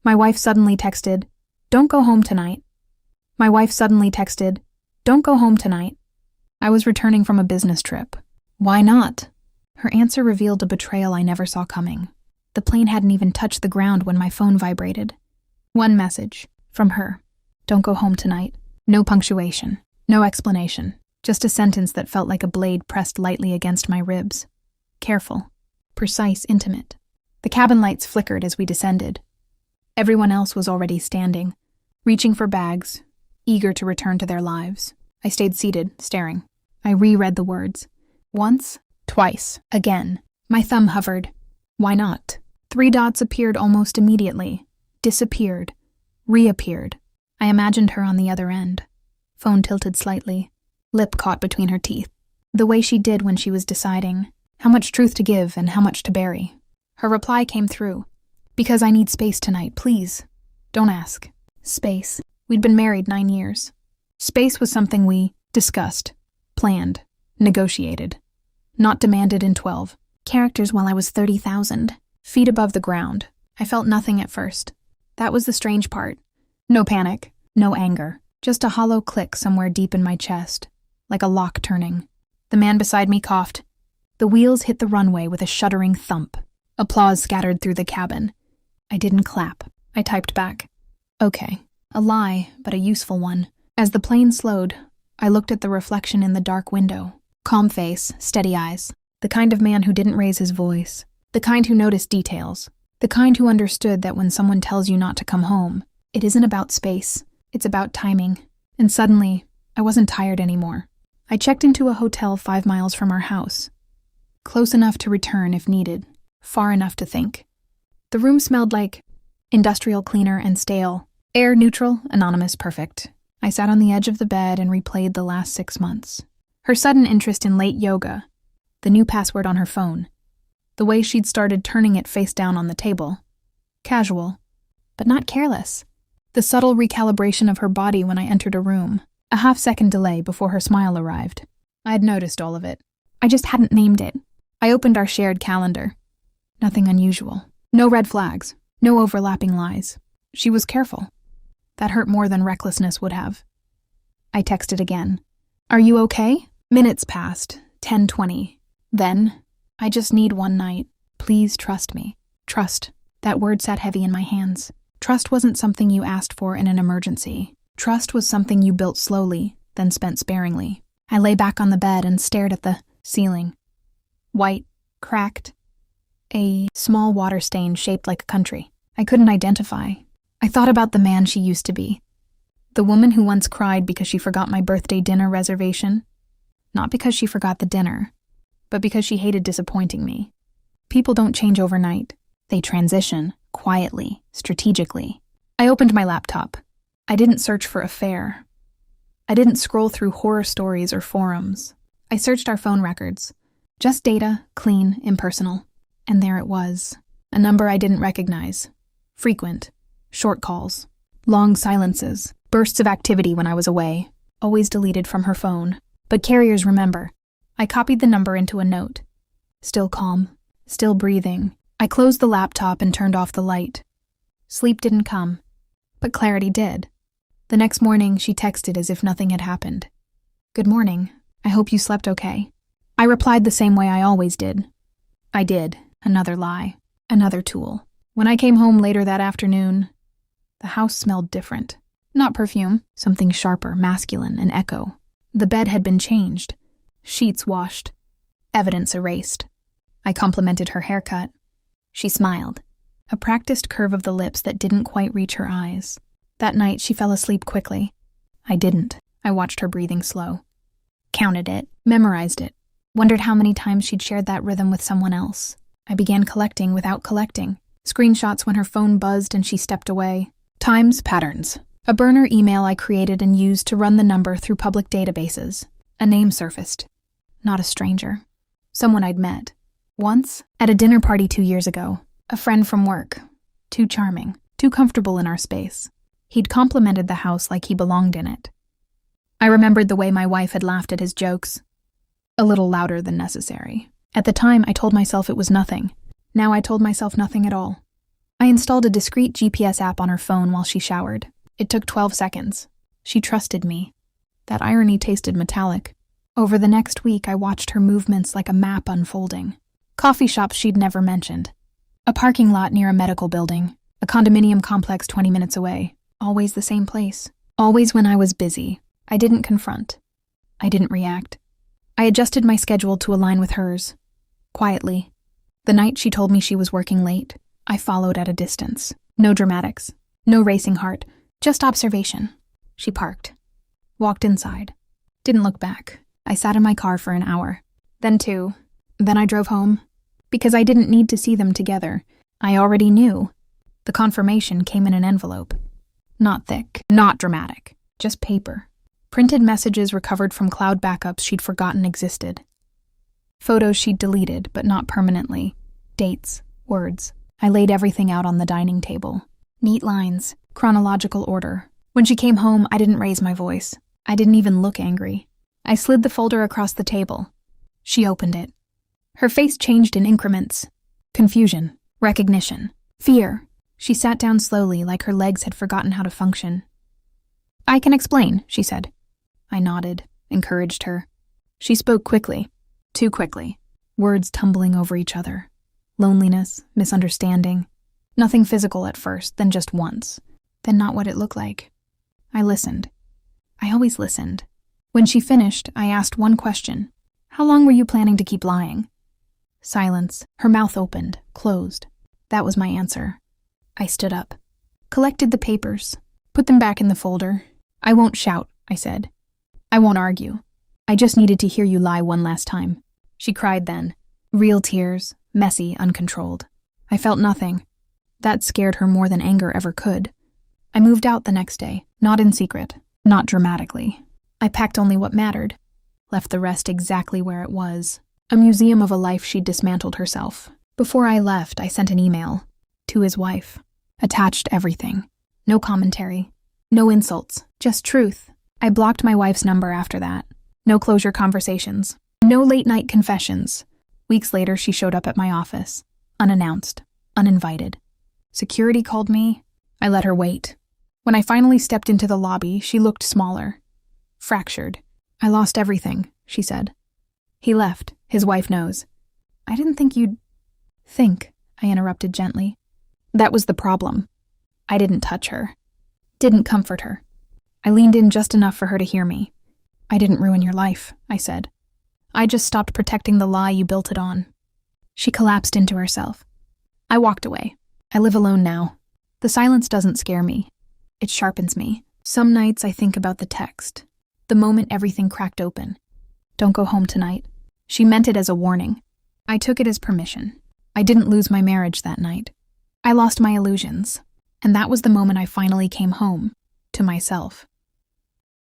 My wife suddenly texted, "Don't go home tonight." My wife suddenly texted, "Don't go home tonight." I was returning from a business trip. Why not? Her answer revealed a betrayal I never saw coming. The plane hadn't even touched the ground when my phone vibrated. One message, from her. "Don't go home tonight." No punctuation, no explanation, just a sentence that felt like a blade pressed lightly against my ribs. Careful, precise, intimate. The cabin lights flickered as we descended. Everyone else was already standing, reaching for bags, eager to return to their lives. I stayed seated, staring. I reread the words. Once, twice, again. My thumb hovered. Why not? 3 dots appeared almost immediately, disappeared, reappeared. I imagined her on the other end. Phone tilted slightly, lip caught between her teeth. The way she did when she was deciding how much truth to give and how much to bury. Her reply came through. "Because I need space tonight, please. Don't ask." Space. We'd been married 9 years. Space was something we discussed, planned, negotiated. Not demanded in 12. Characters while I was 30,000, feet above the ground. I felt nothing at first. That was the strange part. No panic, no anger, just a hollow click somewhere deep in my chest, like a lock turning. The man beside me coughed. The wheels hit the runway with a shuddering thump. Applause scattered through the cabin. I didn't clap. I typed back. Okay, a lie, but a useful one. As the plane slowed, I looked at the reflection in the dark window. Calm face, steady eyes. The kind of man who didn't raise his voice. The kind who noticed details. The kind who understood that when someone tells you not to come home, it isn't about space, it's about timing. And suddenly, I wasn't tired anymore. I checked into a hotel 5 miles from our house. Close enough to return if needed, far enough to think. The room smelled like industrial cleaner and stale. Air neutral, anonymous, perfect. I sat on the edge of the bed and replayed the last 6 months. Her sudden interest in late yoga, the new password on her phone, the way she'd started turning it face down on the table. Casual, but not careless. The subtle recalibration of her body when I entered a room, a half-second delay before her smile arrived. I had noticed all of it. I just hadn't named it. I opened our shared calendar. Nothing unusual. No red flags. No overlapping lies. She was careful. That hurt more than recklessness would have. I texted again. "Are you okay?" Minutes passed. 10:20. Then, "I just need one night. Please trust me." Trust. That word sat heavy in my hands. Trust wasn't something you asked for in an emergency. Trust was something you built slowly, then spent sparingly. I lay back on the bed and stared at the ceiling. White, cracked. A small water stain shaped like a country. I couldn't identify. I thought about the man she used to be. The woman who once cried because she forgot my birthday dinner reservation. Not because she forgot the dinner, but because she hated disappointing me. People don't change overnight. They transition, quietly, strategically. I opened my laptop. I didn't search for affair. I didn't scroll through horror stories or forums. I searched our phone records. Just data, clean, impersonal. And there it was. A number I didn't recognize. Frequent. Short calls. Long silences. Bursts of activity when I was away. Always deleted from her phone. But carriers remember. I copied the number into a note. Still calm. Still breathing. I closed the laptop and turned off the light. Sleep didn't come. But clarity did. The next morning, she texted as if nothing had happened. "Good morning. I hope you slept okay." I replied the same way I always did. I did. Another lie. Another tool. When I came home later that afternoon, the house smelled different. Not perfume. Something sharper, masculine, an echo. The bed had been changed. Sheets washed. Evidence erased. I complimented her haircut. She smiled. A practiced curve of the lips that didn't quite reach her eyes. That night, she fell asleep quickly. I didn't. I watched her breathing slow. Counted it. Memorized it. Wondered how many times she'd shared that rhythm with someone else. I began collecting without collecting. Screenshots when her phone buzzed and she stepped away. Times, patterns. A burner email I created and used to run the number through public databases. A name surfaced. Not a stranger. Someone I'd met. Once, at a dinner party 2 years ago. A friend from work. Too charming. Too comfortable in our space. He'd complimented the house like he belonged in it. I remembered the way my wife had laughed at his jokes. A little louder than necessary. At the time, I told myself it was nothing. Now I told myself nothing at all. I installed a discreet GPS app on her phone while she showered. It took 12 seconds. She trusted me. That irony tasted metallic. Over the next week, I watched her movements like a map unfolding. Coffee shops she'd never mentioned. A parking lot near a medical building. A condominium complex 20 minutes away. Always the same place. Always when I was busy. I didn't confront. I didn't react. I adjusted my schedule to align with hers. Quietly. The night she told me she was working late, I followed at a distance. No dramatics. No racing heart. Just observation. She parked. Walked inside. Didn't look back. I sat in my car for an hour. Then 2. Then I drove home. Because I didn't need to see them together. I already knew. The confirmation came in an envelope. Not thick. Not dramatic. Just paper. Printed messages recovered from cloud backups she'd forgotten existed. Photos she'd deleted, but not permanently. Dates. Words. I laid everything out on the dining table. Neat lines. Chronological order. When she came home, I didn't raise my voice. I didn't even look angry. I slid the folder across the table. She opened it. Her face changed in increments. Confusion. Recognition. Fear. She sat down slowly, like her legs had forgotten how to function. "I can explain," she said. I nodded, encouraged her. She spoke quickly. Too quickly. Words tumbling over each other. Loneliness, misunderstanding. Nothing physical at first, then just once. Then not what it looked like. I listened. I always listened. When she finished, I asked one question. "How long were you planning to keep lying?" Silence. Her mouth opened, closed. That was my answer. I stood up. Collected the papers. Put them back in the folder. "I won't shout," I said. "I won't argue. I just needed to hear you lie one last time." She cried then. Real tears, messy, uncontrolled. I felt nothing. That scared her more than anger ever could. I moved out the next day, not in secret, not dramatically. I packed only what mattered, left the rest exactly where it was, a museum of a life she'd dismantled herself. Before I left, I sent an email to his wife. Attached everything. No commentary. No insults. Just truth. I blocked my wife's number after that. No closure conversations. No late-night confessions. Weeks later, she showed up at my office. Unannounced. Uninvited. Security called me. I let her wait. When I finally stepped into the lobby, she looked smaller. Fractured. "I lost everything," she said. "He left. His wife knows." "I didn't think you'd..." "Think," I interrupted gently. That was the problem. I didn't touch her. Didn't comfort her. I leaned in just enough for her to hear me. "I didn't ruin your life," I said. "I just stopped protecting the lie you built it on." She collapsed into herself. I walked away. I live alone now. The silence doesn't scare me. It sharpens me. Some nights I think about the text. The moment everything cracked open. "Don't go home tonight." She meant it as a warning. I took it as permission. I didn't lose my marriage that night. I lost my illusions. And that was the moment I finally came home. To myself.